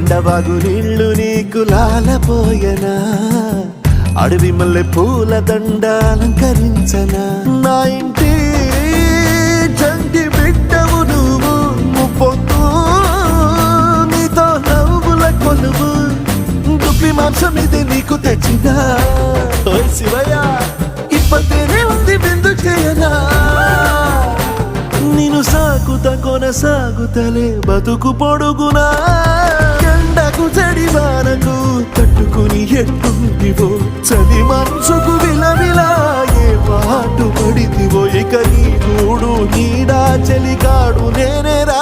ఎండవాగు నీళ్లు నీకు లాలపోయనా అడవి మల్లె పూల దండ అలంకరించనా నా ఇంటి చంటి బిడ్డవు నువ్వు ముప్పొద్దు నీతో నవ్వుల కొలువు దుప్పి మాంసం ఇది నీకు తెచ్చినా శివయ్య ఇప్పటినే ఉంది బిందు చేయనా నిన్ను సాగుతా కొనసాగుతలే బతుకు పొడుగునా ఎండకు చడివానకు తట్టుకుని ఎట్టుంటివో చలి మనసుకు విలవిలా ఏ పాటు పడితివో ఇక నీ గూడు నీడా చెలికాడు నేనేరా